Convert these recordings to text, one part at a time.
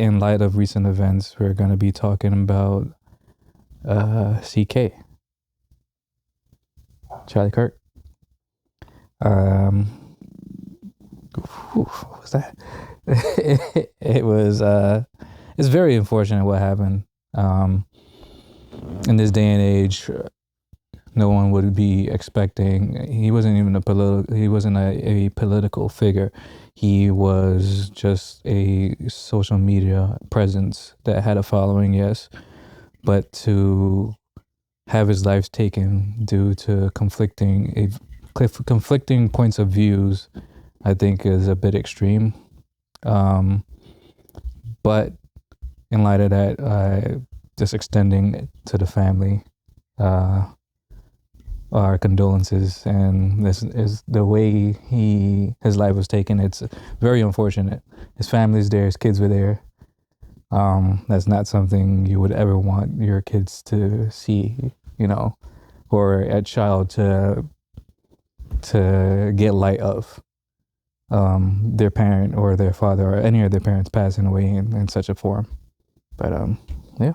in light of recent events, we're going to be talking about CK, Charlie Kirk. What was that? It was it's very unfortunate what happened. In this day and age, no one would be expecting. He wasn't even a political figure. He was just a social media presence that had a following, yes, but to have his life taken due to conflicting points of views, I think is a bit extreme. But in light of that, just extending to the family our condolences, and this is the way his life was taken. It's very unfortunate. His family's there, his kids were there. That's not something you would ever want your kids to see, or a child to get light of their parent or their father or any of their parents passing away in such a form. But yeah.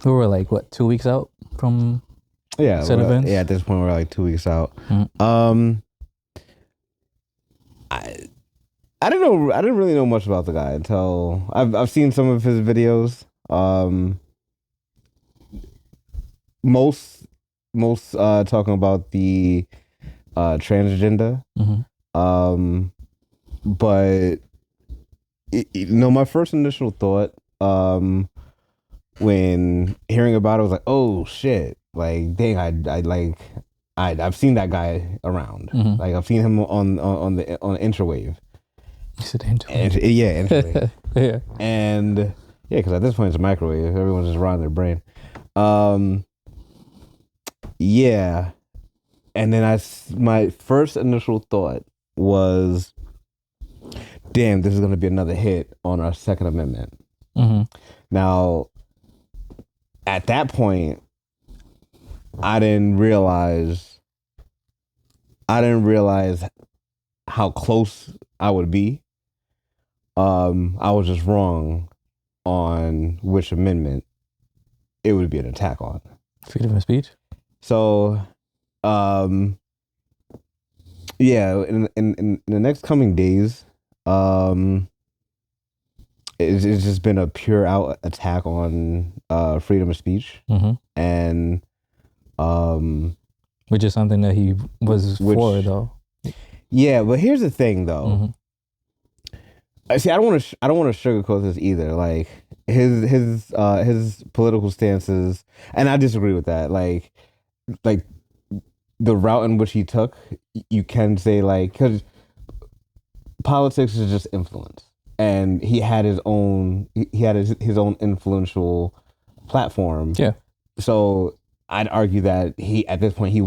We were like 2 weeks out from said events? Yeah, at this point we're like 2 weeks out. Mm-hmm. I didn't know. I didn't really know much about the guy until I've seen some of his videos. Most talking about the transgender. Mm-hmm. But my first initial thought when hearing about it was like, oh shit, like dang, I've seen that guy around. Mm-hmm. Like I've seen him on Interwave. You said Interwave? Interwave. Yeah. And yeah, because at this point it's a microwave. Everyone's just riding their brain. Yeah. And then my first initial thought was, damn, this is going to be another hit on our Second Amendment. Mm-hmm. Now, at that point, I didn't realize how close I would be. I was just wrong on which amendment it would be an attack on. Freedom of speech? So, yeah, in the next coming days, it's just been a pure out attack on freedom of speech. Mm-hmm. And which is something that he was for, though. Yeah, but here's the thing, though. Mm-hmm. See, I don't want to sugarcoat this either. Like his political stances, and I disagree with that. Like the route in which he took, you can say because politics is just influence, and he had his own his own influential platform. Yeah. So I'd argue that he at this point he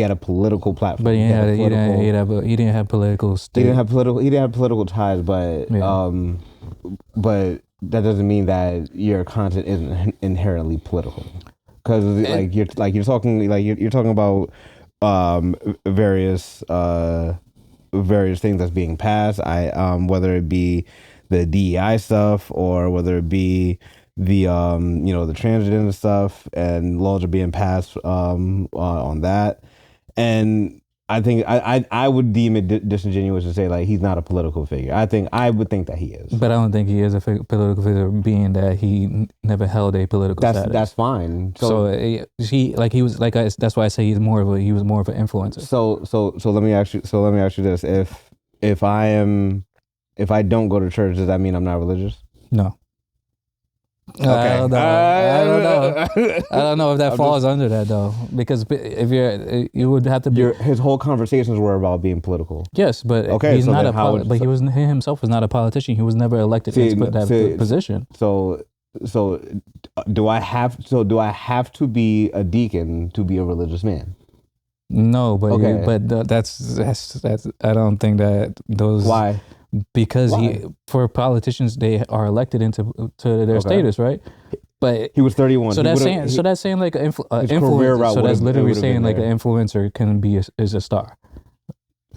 had a political platform. But he didn't have political state. He didn't have political ties, but yeah. But that doesn't mean that your content isn't inherently political. Because you're talking about various things that's being passed. Whether it be the DEI stuff or whether it be the the transgender stuff, and laws are being passed on that. And I think I would deem it disingenuous to say like he's not a political figure. I would think that he is. But I don't think he is a political figure, being that he never held a political status. That's fine. So that's why I say he was more of an influencer. So let me ask you this: if I don't go to church, does that mean I'm not religious? No. Okay. I don't know. I don't know if that falls under that though, because if you would have to be. His whole conversations were about being political. Yes, but he's not he himself was not a politician. He was never elected to that position. So do I have to be a deacon to be a religious man? No, but that's I don't think that those. Why? Because for politicians, they are elected into their status, right? But he was 31. So that's saying like an influencer. So that's literally saying like an influencer can be is a star.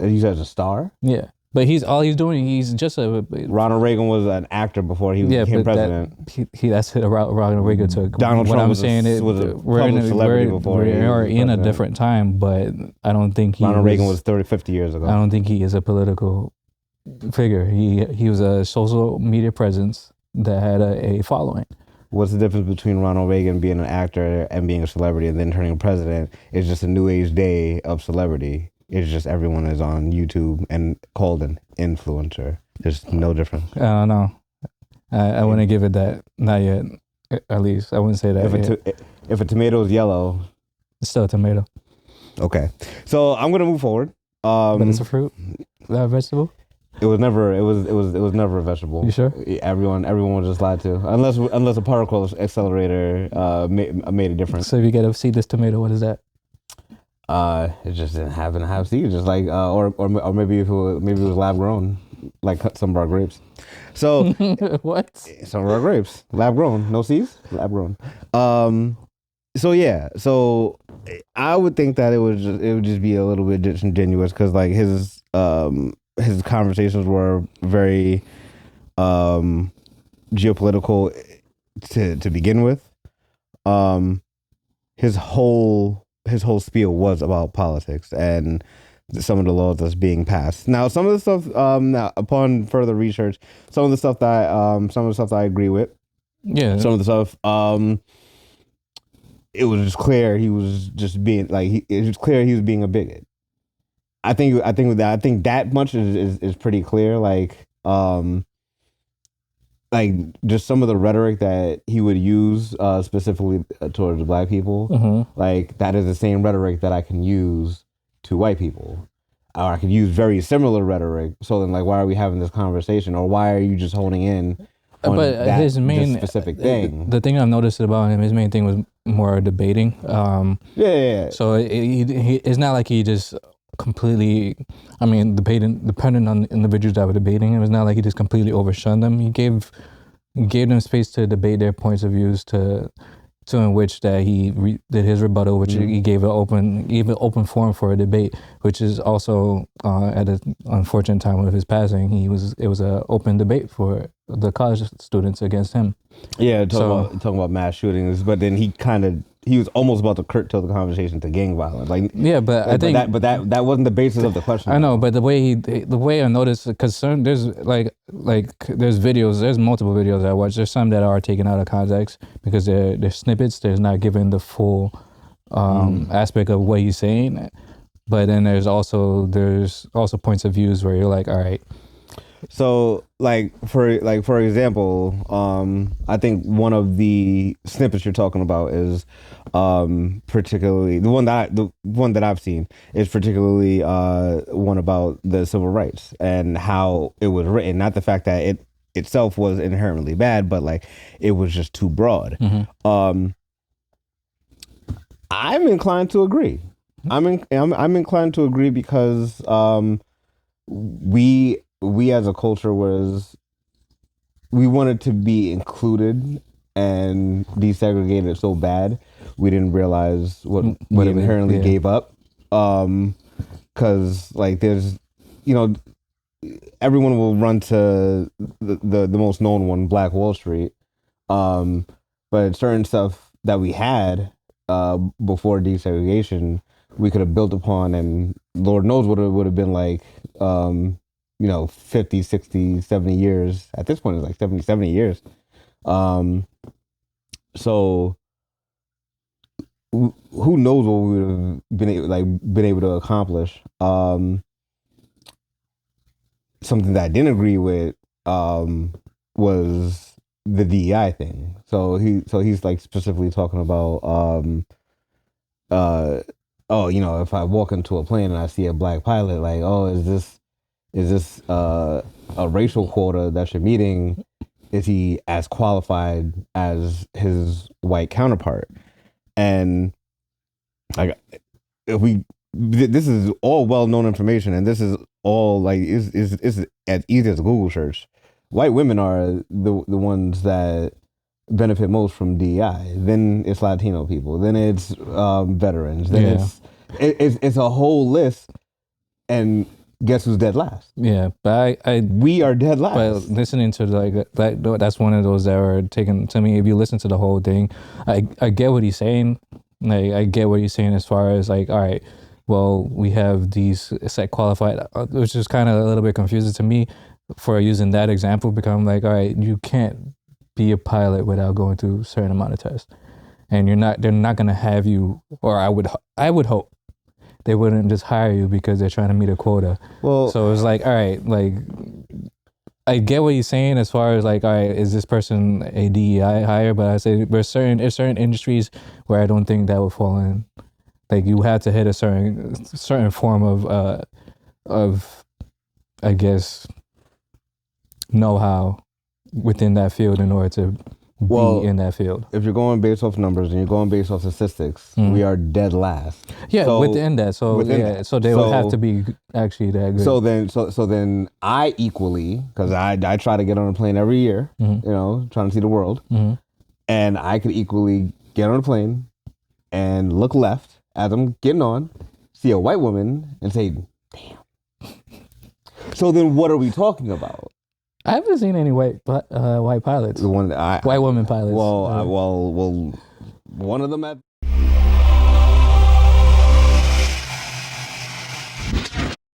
You said as a star. Yeah, but he's doing. He's just a Ronald Reagan was an actor before he became president. He that's the route Ronald Reagan took. Donald what Trump I'm was saying a, was a public celebrity before he we're was in a president. different time, but I don't think Ronald Reagan was 30, 50 years ago. I don't think he is a political figure. He was a social media presence that had a following. What's the difference between Ronald Reagan being an actor and being a celebrity and then turning president? It's just a new age day of celebrity. It's just everyone is on YouTube and called an influencer. There's no difference. I don't know. I wouldn't give it that. Not yet. At least I wouldn't say that. If a tomato is yellow, it's still a tomato. Okay, so I'm gonna move forward. But it's a fruit, not a vegetable. It was never. It was never a vegetable. You sure? Everyone was just lied to. Unless a particle accelerator made a difference. So if you get a seedless tomato, what is that? It just didn't happen to have seeds. Just like or maybe it was lab grown, like some of our grapes. So what? Some of our grapes, lab grown, no seeds, lab grown. So yeah, so I would think that it would just be a little bit disingenuous because like his conversations were very geopolitical to begin with. His whole spiel was about politics and some of the laws that's being passed. Now, some of the stuff, now upon further research, some of the stuff that I agree with. Yeah. Some of the stuff, it was just clear he was just being like it was clear he was being a bigot. I think that much is pretty clear. Like just some of the rhetoric that he would use specifically towards Black people, like that is the same rhetoric that I can use to white people, or I could use very similar rhetoric. So then, like, why are we having this conversation, or why are you just honing in on his main this specific thing? The thing I've noticed about him, his main thing was more debating. Yeah. So it's not like he just completely, I mean, depending on the individuals that were debating him, it's not like he just completely overshunned them. He gave them space to debate their points of views to in which that he did his rebuttal, which he gave an open forum for a debate, which is also at an unfortunate time of his passing. It was an open debate for the college students against him. Yeah, talking about mass shootings, but then he was almost about to curtail the conversation to gang violence. Like, yeah, but I think that wasn't the basis of the question. I know, but the way I noticed, because there's there's videos, there's multiple videos I watch. There's some that are taken out of context because they're snippets. They're not given the full aspect of what he's saying. But then there's also points of views where you're like, all right. So for example, I think one of the snippets you're talking about is particularly the one that I've seen is particularly one about the civil rights and how it was written. Not the fact that it itself was inherently bad, but like it was just too broad. I'm inclined to agree. I'm inclined to agree because we as a culture we wanted to be included and desegregated so bad we didn't realize what we inherently gave up. Because like there's, everyone will run to the most known one, Black Wall Street. But certain stuff that we had before desegregation, we could have built upon, and Lord knows what it would have been like. 50, 60, 70 years. At this point, it's like 70 years. So who knows what we would have been able to accomplish. Something that I didn't agree with was the DEI thing. So he's like specifically talking about if I walk into a plane and I see a Black pilot, like, is this a racial quota that you're meeting? Is he as qualified as his white counterpart? And like, this is all well-known information, and this is all like is as easy as a Google search. White women are the ones that benefit most from DEI. Then it's Latino people. Then it's veterans. Then it's a whole list. And guess who's dead last? Yeah, but We are dead but last. listening to like that's one of those that were taken to me. If you listen to the whole thing, I get what he's saying. Like I get what he's saying as far as like, all right, well we have these set qualified, which is kind of a little bit confusing to me for using that example. Become like, all right, you can't be a pilot without going through a certain amount of tests, and they're not gonna have you, or I would hope they wouldn't just hire you because they're trying to meet a quota. Well, So it's like, all right, like I get what he's saying as far as like, all right, is this person a DEI hire? But I say there's certain industries where I don't think that would fall in. Like you have to hit a certain form of I guess know-how within that field in order to Well, be in that field. if you're going based off numbers and you're going based off statistics, we are dead last. Yeah, So, within that. So within yeah, that. so they would have to be actually that good. So then I equally, because I try to get on a plane every year, you know, trying to see the world, and I could equally get on a plane and look left as I'm getting on, see a white woman, and say, "Damn." So then, what are we talking about? I haven't seen any white pilots. The one that White woman pilots. well, one of them at